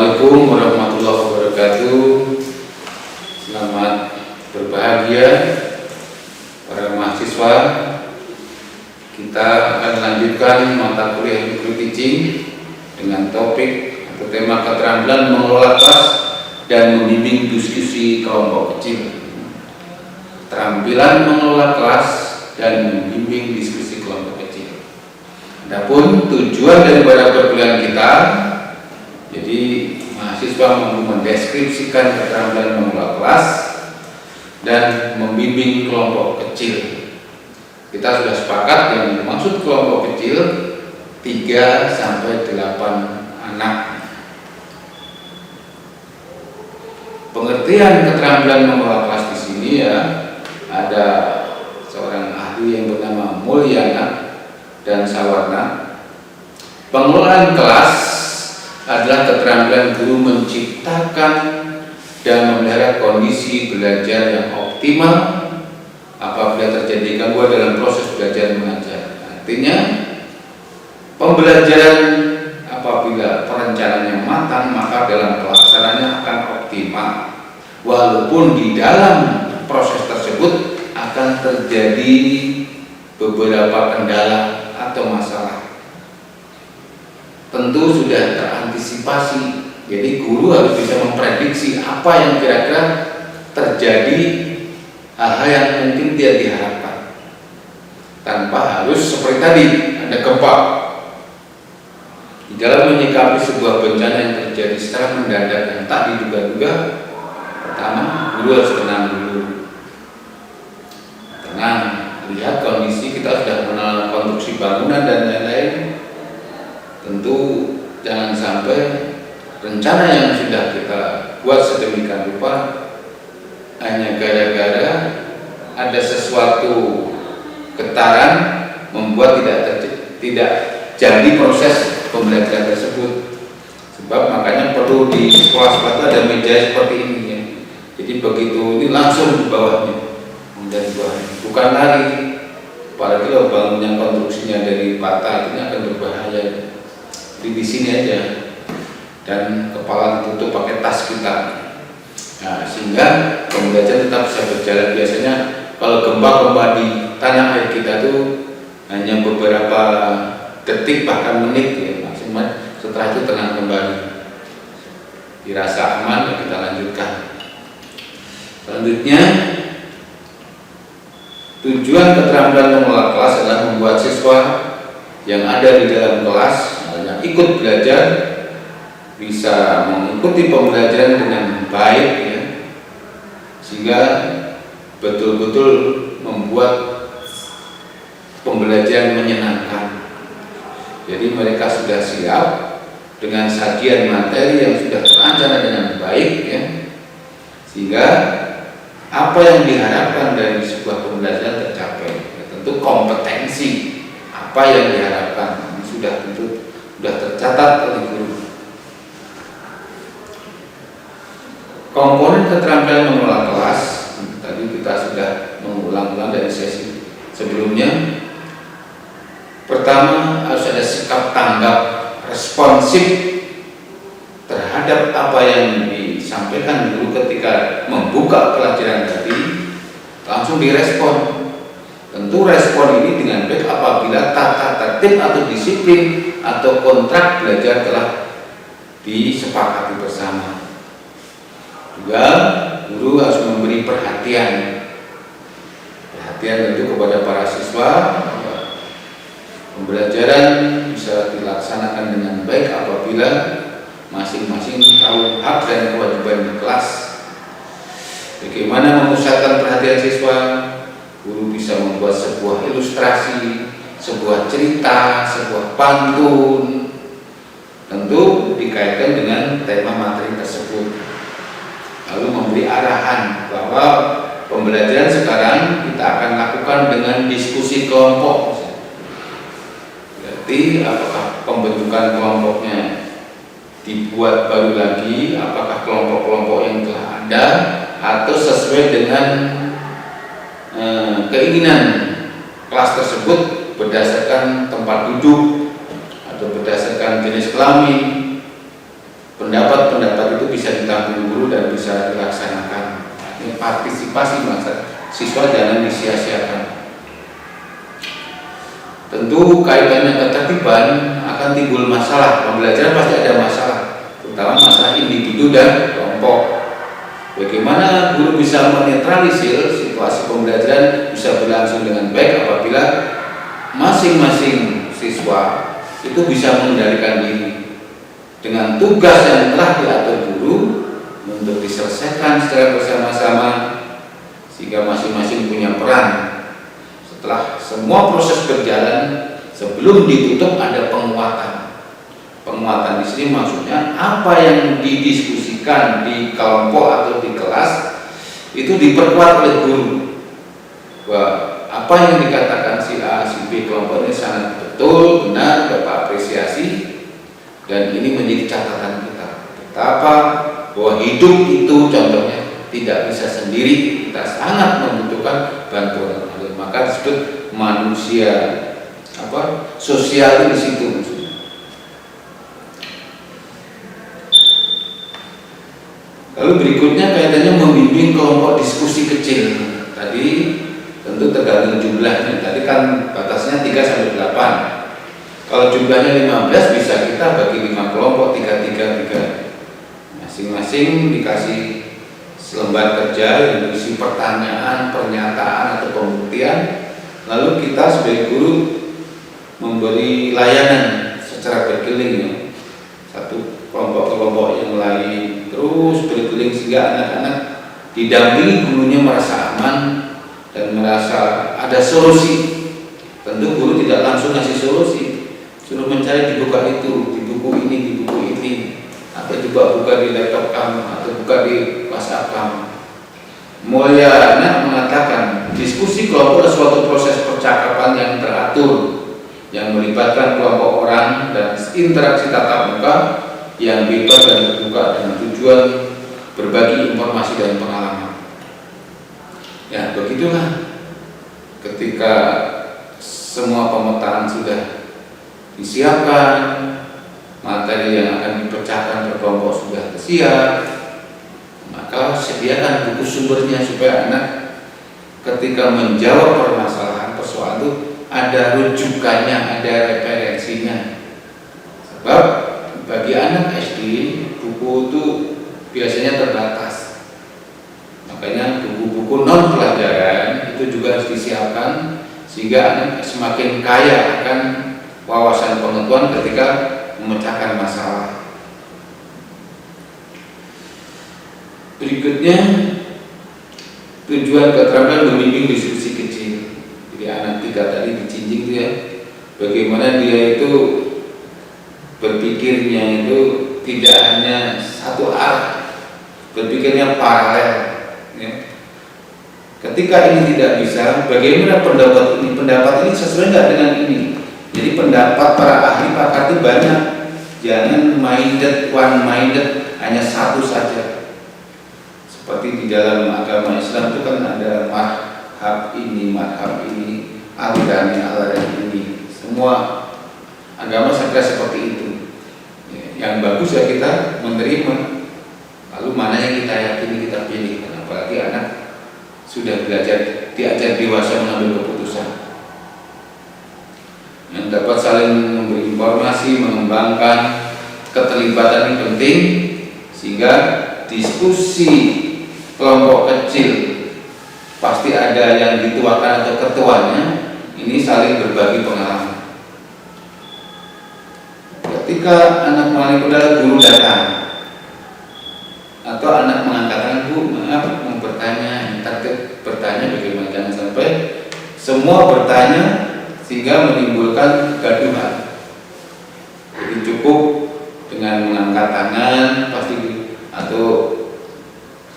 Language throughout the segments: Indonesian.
Assalamualaikum warahmatullahi wabarakatuh. Selamat berbahagia para mahasiswa. Kita akan lanjutkan mata kuliah micro teaching dengan topik atau tema keterampilan mengelola kelas dan membimbing diskusi kelompok kecil. Keterampilan mengelola kelas dan membimbing diskusi kelompok kecil. Adapun tujuan daripada perkuliahan kita, jadi mahasiswa mampu mendeskripsikan keterampilan mengelola kelas dan membimbing kelompok kecil. Kita sudah sepakat yang dimaksud kelompok kecil 3 sampai 8 anak. Pengertian keterampilan mengelola kelas di sini ya, ada seorang ahli yang bernama Mulyana dan Sawarna. Pengelolaan kelas adalah keterampilan guru menciptakan dan memelihara kondisi belajar yang optimal apabila terjadi gangguan dalam proses belajar mengajar. Artinya pembelajaran apabila perencanaannya matang, maka dalam pelaksanaannya akan optimal. Walaupun di dalam proses tersebut akan terjadi beberapa kendala atau masalah, tentu sudah terantisipasi. Jadi guru harus bisa memprediksi apa yang kira-kira terjadi, hal-hal yang mungkin tidak diharapkan, tanpa harus seperti tadi ada gempa. Di dalam menyikapi sebuah bencana yang terjadi secara mendadak dan tak diduga-duga, pertama guru harus tenang dulu. Tenang, lihat kondisi, kita sudah mengenal konstruksi bangunan dan lain-lain. Tentu jangan sampai rencana yang sudah kita buat sedemikian rupa hanya gara-gara ada sesuatu getaran membuat tidak jadi proses pembelajaran tersebut. Sebab makanya perlu di sekolah-sekolah ada meja seperti ini ya. Jadi begitu ini langsung di bawahnya, dari bawahnya, bukan lari. Apalagi kalau bangunnya konstruksinya dari patah, ini akan berbahaya. Di sini aja, dan kepala ditutup pakai tas kita. Nah, sehingga pembelajaran tetap bisa berjalan. Biasanya kalau gempa-gempa di tanah air kita tuh hanya beberapa detik bahkan menit ya maksimal. Setelah itu tenang kembali, dirasa aman ya kita lanjutkan. Selanjutnya, tujuan keterampilan mengelola kelas adalah membuat siswa yang ada di dalam kelas yang ikut belajar bisa mengikuti pembelajaran dengan baik ya, sehingga betul-betul membuat pembelajaran menyenangkan. Jadi mereka sudah siap dengan sajian materi yang sudah terancana dengan baik ya, sehingga apa yang diharapkan dari sebuah pembelajaran tercapai ya, tentu kompetensi apa yang diharapkan sudah tercatat oleh guru. Komponen keterampilan mengelola kelas tadi kita sudah mengulang-ulang dari sesi sebelumnya. Pertama, harus ada sikap tanggap responsif terhadap apa yang disampaikan guru ketika membuka pelajaran tadi, langsung direspon. Tentu respon ini dengan baik apabila tata tertib atau disiplin atau kontrak belajar telah disepakati bersama. Juga guru harus memberi perhatian tentu kepada para siswa. Pembelajaran bisa dilaksanakan dengan baik apabila masing-masing tahu hak dan kewajiban di kelas. Bagaimana memusatkan perhatian siswa? Guru bisa membuat sebuah ilustrasi, sebuah cerita, sebuah pantun, tentu dikaitkan dengan tema materi tersebut. Lalu memberi arahan bahwa pembelajaran sekarang kita akan lakukan dengan diskusi kelompok. Berarti apakah pembentukan kelompoknya dibuat baru lagi, apakah kelompok-kelompok yang telah ada, atau sesuai dengan keinginan kelas tersebut berdasarkan tempat duduk atau berdasarkan jenis kelamin, pendapat partisipasi siswa jangan disia-siakan. Tentu kaitannya ketertiban akan timbul masalah, pembelajaran pasti ada masalah, terutama masalah individu dan kelompok. Bagaimana guru bisa menetralisir situasi pembelajaran bisa berlangsung dengan baik apabila masing-masing siswa itu bisa mengendalikan diri dengan tugas yang telah diatur guru untuk diselesaikan secara bersama-sama, sehingga masing-masing punya peran. Setelah semua proses berjalan, sebelum ditutup ada penguatan. Penguatan di sini maksudnya apa yang didiskusikan di kelompok atau di kelas itu diperkuat oleh guru. Bahwa apa yang dikatakan si A, si B kelompok ini sangat betul, benar, Bapak apresiasi, dan ini menjadi catatan kita. Betapa bahwa hidup itu contohnya tidak bisa sendiri, kita sangat membutuhkan bantuan. Maka disebut manusia sosial di situ. Lalu berikutnya kaitannya membimbing kelompok diskusi kecil. Tadi tentu tergantung jumlahnya. Tadi kan batasnya 3 sampai 8. Kalau jumlahnya 15 bisa kita bagi 5 kelompok 3. Masing-masing dikasih selembar kerja yang berisi pertanyaan, pernyataan atau pembuktian. Lalu kita sebagai guru memberi layanan secara berkeliling, satu kelompok-kelompok yang lain terus berkeliling sehingga anak-anak didampingi gurunya merasa aman dan merasa ada solusi. Tentu guru tidak langsung ngasih solusi, suruh mencari di buku itu, di buku ini, di buku ini, atau coba buka di laptop kamu, atau buka di WhatsApp kamu. Mulia anak mengatakan diskusi kelompok adalah suatu proses percakapan yang teratur, yang melibatkan kelompok orang dan interaksi tatap muka yang bebas dan terbuka dengan tujuan berbagi informasi dan pengalaman. Ya, begitulah ketika semua pemetaan sudah disiapkan, materi yang akan dipecahkan per kelompok sudah siap, maka sediakan buku sumbernya supaya anak ketika menjawab permasalahan persoalan itu ada rujukannya, ada referensinya. Sebab bagi anak SD buku itu biasanya terbatas, makanya buku-buku non pelajaran itu juga harus disiapkan sehingga anak semakin kaya akan wawasan pengetahuan ketika memecahkan masalah. Berikutnya tujuan keterampilan membimbing diskusi kecil. Jadi anak 3 tadi dicinjing itu ya, bagaimana dia itu berpikirnya itu tidak hanya satu arah, berpikirnya paralel. Ya. Ketika ini tidak bisa, bagaimana pendapat ini? Pendapat ini sesuai nggak dengan ini? Jadi pendapat para ahli pakar itu banyak. Jangan one-minded, hanya satu saja. Seperti di dalam agama Islam itu kan ada madhab ini, aliran ini. Semua agama saya kira seperti itu. Yang bagus ya kita menerima. Lalu mana yang kita yakini kita pilih. Apalagi anak sudah belajar, diajar dewasa mengambil keputusan. Yang dapat saling memberi informasi, mengembangkan keterlibatan ini penting sehingga diskusi kelompok kecil pasti ada yang dituakan atau ketuanya, ini saling berbagi pengalaman. Ketika anak mengalami kendala, guru datang atau anak mengangkat tangan, Bu, maaf mau bertanya, target bertanya bagaimana, jangan sampai semua bertanya sehingga menimbulkan kegaduhan. Jadi cukup dengan mengangkat tangan pasti, atau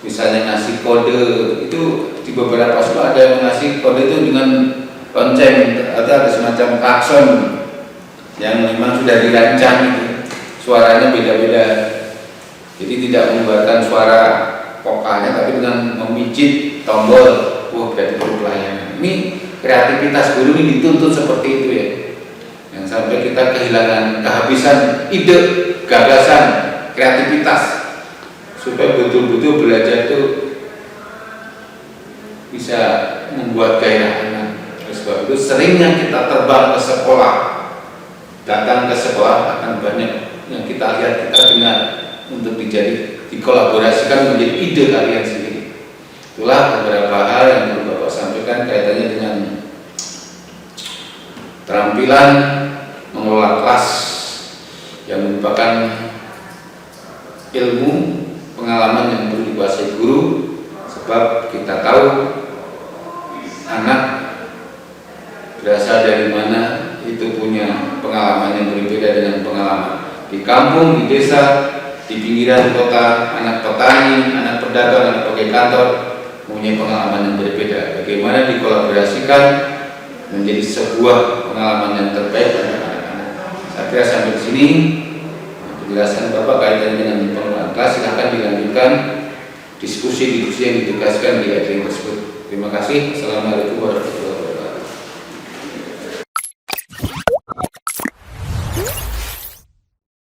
misalnya ngasih kode itu di beberapa sekolah ada yang ngasih kode itu dengan lonceng atau ada semacam klakson yang memang sudah dirancang itu, suaranya beda-beda. Jadi tidak mengeluarkan suara vokalnya tapi dengan memijit tombol, berarti perlu pelayanan. Ini kreativitas guru ini dituntut seperti itu ya. Yang sampai kita kehilangan, kehabisan ide, gagasan, kreativitas supaya betul-betul belajar itu bisa membuat gairah anak. Oleh sebab itu seringnya kita terbang ke sekolah, datang ke sekolah akan banyak yang kita lihat, kita dengar untuk dikolaborasikan menjadi ide kalian sendiri. Itulah beberapa hal yang perlu Bapak sampaikan kaitannya dengan keterampilan mengelola kelas yang merupakan ilmu pengalaman yang perlu dikuasai guru, sebab kita tahu anak berasal dari mana itu punya pengalaman yang berbeda dengan pengalaman di kampung, di desa, di pinggiran kota. Anak petani, anak pedagang, anak pegawai kantor punya pengalaman yang berbeda. Bagaimana dikolaborasikan menjadi sebuah pengalaman yang terbaik bagi anak-anak. Saya kira sampai di sini penjelasan Bapak kaitan dengan pengelolaan kelas. Silahkan dilanjutkan diskusi yang ditugaskan di acara tersebut. Terima kasih. Assalamualaikum warahmatullahi wabarakatuh.